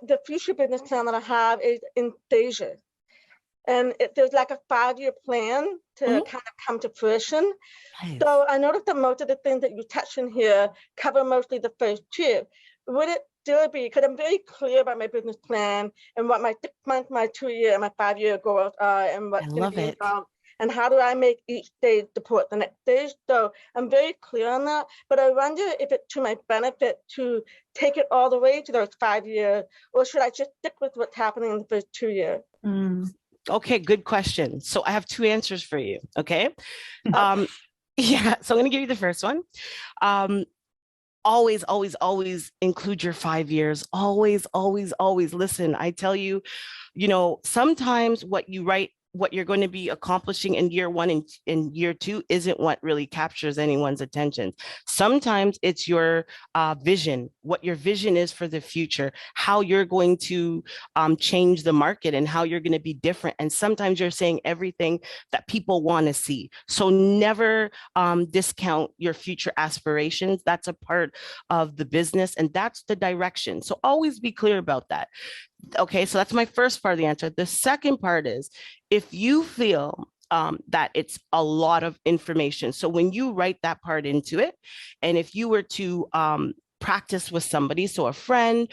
the future business plan that I have is in stages. And there's like a 5-year plan to kind of come to fruition. Nice. So I noticed that most of the things that you touched in here cover mostly the first 2. Would it still be, because I'm very clear about my business plan and what my 6 month, my 2-year, and my 5-year goals are, and what's going to be involved. And how do I make each stage support the next stage? So I'm very clear on that, but I wonder if it's to my benefit to take it all the way to those 5 years, or should I just stick with what's happening in the first 2 years? Okay, good question. So I have 2 answers for you, okay? Yeah, so I'm gonna give you the first one. Always, always, always include your 5 years. Always, always, always. Listen, I tell you, you know, sometimes what you write, what you're going to be accomplishing in year 1 and in year 2 isn't what really captures anyone's attention. Sometimes it's your vision, what your vision is for the future, how you're going to change the market and how you're going to be different. And sometimes you're saying everything that people want to see. So never discount your future aspirations. That's a part of the business, and that's the direction. So always be clear about that. Okay, so that's my first part of the answer. The second part is, if you feel that it's a lot of information, so when you write that part into it, and if you were to practice with somebody, so a friend,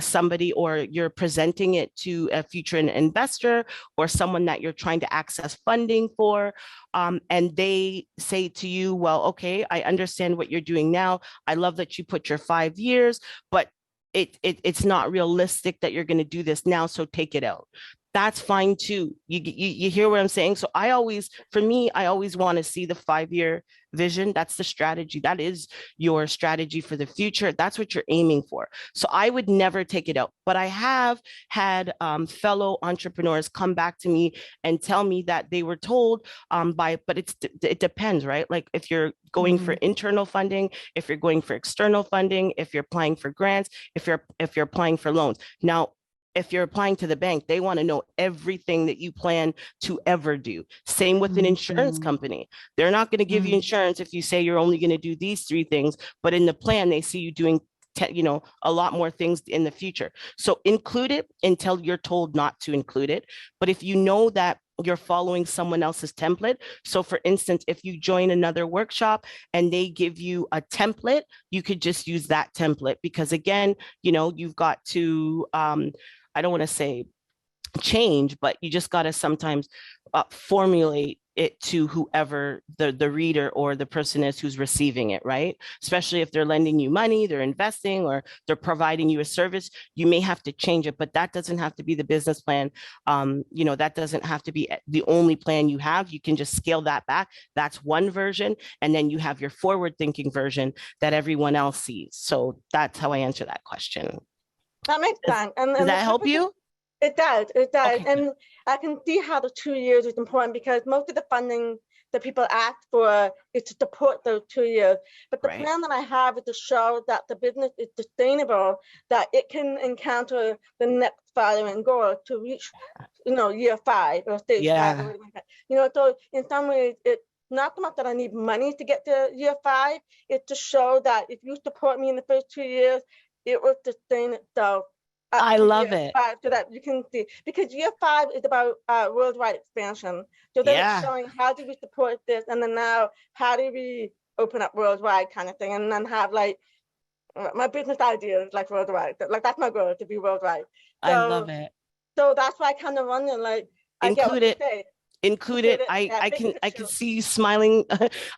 somebody, or you're presenting it to a future investor or someone that you're trying to access funding for, and they say to you, well, okay, I understand what you're doing now. I love that you put your 5 years, but it's not realistic that you're going to do this now, so take it out. That's fine too. You hear what I'm saying? So I always want to see the 5-year vision. That's the strategy. That is your strategy for the future. That's what you're aiming for. So I would never take it out. But I have had fellow entrepreneurs come back to me and tell me that they were told but it depends, right? Like if you're going for internal funding, if you're going for external funding, if you're applying for grants, if you're applying for loans. Now, if you're applying to the bank, they want to know everything that you plan to ever do. Same with an insurance company. They're not going to give you insurance if you say you're only going to do these 3 things, but in the plan, they see you doing a lot more things in the future. So include it until you're told not to include it. But if you know that you're following someone else's template. So for instance, if you join another workshop and they give you a template, you could just use that template, because again, you've got to, I don't want to say change, but you just got to sometimes formulate it to whoever the reader or the person is who's receiving it, right? Especially if they're lending you money, they're investing, or they're providing you a service, you may have to change it, but that doesn't have to be the business plan. That doesn't have to be the only plan you have. You can just scale that back. That's one version. And then you have your forward thinking version that everyone else sees. So that's how I answer that question. That makes sense. Does that help you? It does. It does. Okay. And I can see how the 2 years is important, because most of the funding that people ask for is to support those 2 years. But the Right. plan that I have is to show that the business is sustainable, that it can encounter the next following goal to reach, year 5 or stage 5. Yeah. Or whatever like that. So in some ways, it's not so much that I need money to get to year 5. It's to show that if you support me in the first 2 years, it will sustain itself. I To love year it. 5, so that you can see, because year 5 is about worldwide expansion. So then Yeah. it's showing how do we support this, and then now how do we open up worldwide kind of thing, and then have like my business ideas like worldwide. Like that's my goal, to be worldwide. I love it. So that's why I kind of wonder, like I get what Include you it. say. Include it. Yeah, I big can picture. see you smiling.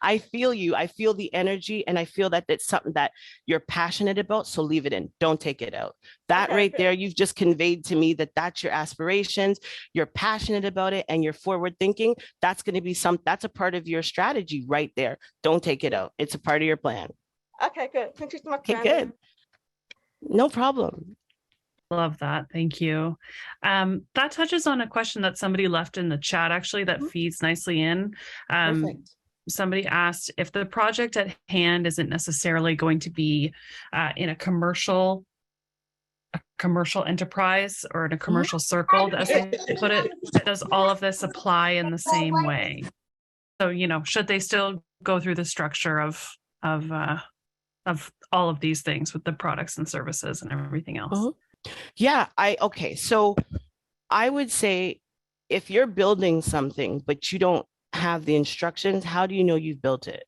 I feel you. I feel the energy, and I feel that it's something that you're passionate about. So leave it in. Don't take it out. That Okay, right good. there, you've just conveyed to me that that's your aspirations. You're passionate about it, and you're forward thinking. That's going to be that's a part of your strategy right there. Don't take it out. It's a part of your plan. Okay, good. Thank you so much, Okay, Brandy. good. No problem. Love that. Thank you. That touches on a question that somebody left in the chat, actually, that feeds nicely in. Perfect. Somebody asked if the project at hand isn't necessarily going to be in a commercial enterprise or in a commercial circle, as they put it, does all of this apply in the same way? So, should they still go through the structure of all of these things with the products and services and everything else? Yeah, okay. So I would say if you're building something, but you don't have the instructions, how do you know you've built it?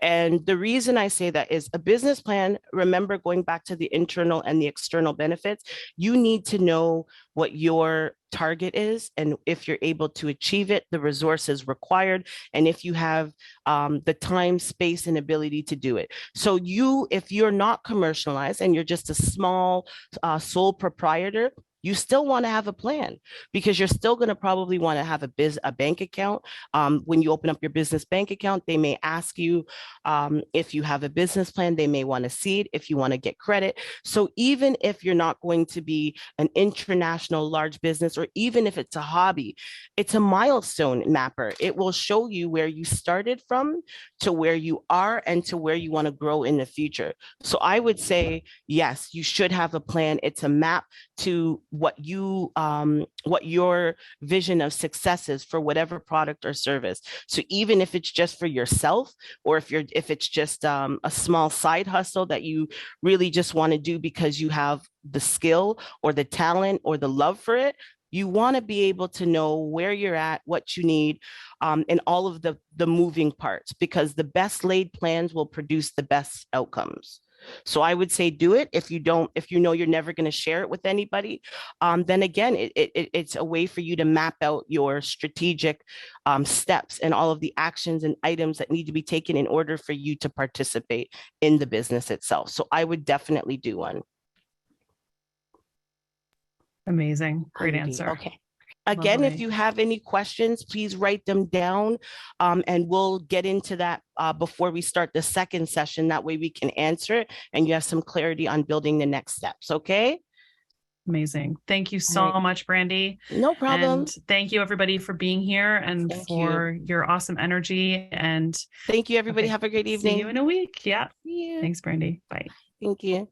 And the reason I say that is a business plan, remember going back to the internal and the external benefits, you need to know what your target is and if you're able to achieve it, the resources required, and if you have the time, space, and ability to do it. So if you're not commercialized and you're just a small sole proprietor, you still want to have a plan, because you're still going to probably want to have a bank account. When you open up your business bank account, they may ask you if you have a business plan. They may want to see it if you want to get credit. So even if you're not going to be an international large business, or even if it's a hobby, it's a milestone mapper. It will show you where you started from to where you are and to where you want to grow in the future. So I would say, yes, you should have a plan. It's a map to what your vision of success is for whatever product or service. So even if it's just for yourself, or if it's just a small side hustle that you really just want to do because you have the skill or the talent or the love for it, you want to be able to know where you're at, what you need, and all of the moving parts, because the best laid plans will produce the best outcomes. So I would say do it. If you know you're never going to share it with anybody, then again, it's a way for you to map out your strategic steps and all of the actions and items that need to be taken in order for you to participate in the business itself. So I would definitely do one. Amazing. Great answer. Okay. Again, if you have any questions, please write them down, and we'll get into that before we start the second session. That way we can answer it and you have some clarity on building the next steps. Okay. Amazing. Thank you so much, Brandy. No problem. And thank you everybody for being here and for your awesome energy. And thank you, everybody. Have a great evening. See you in a week. Yeah. See you. Thanks, Brandy. Bye. Thank you.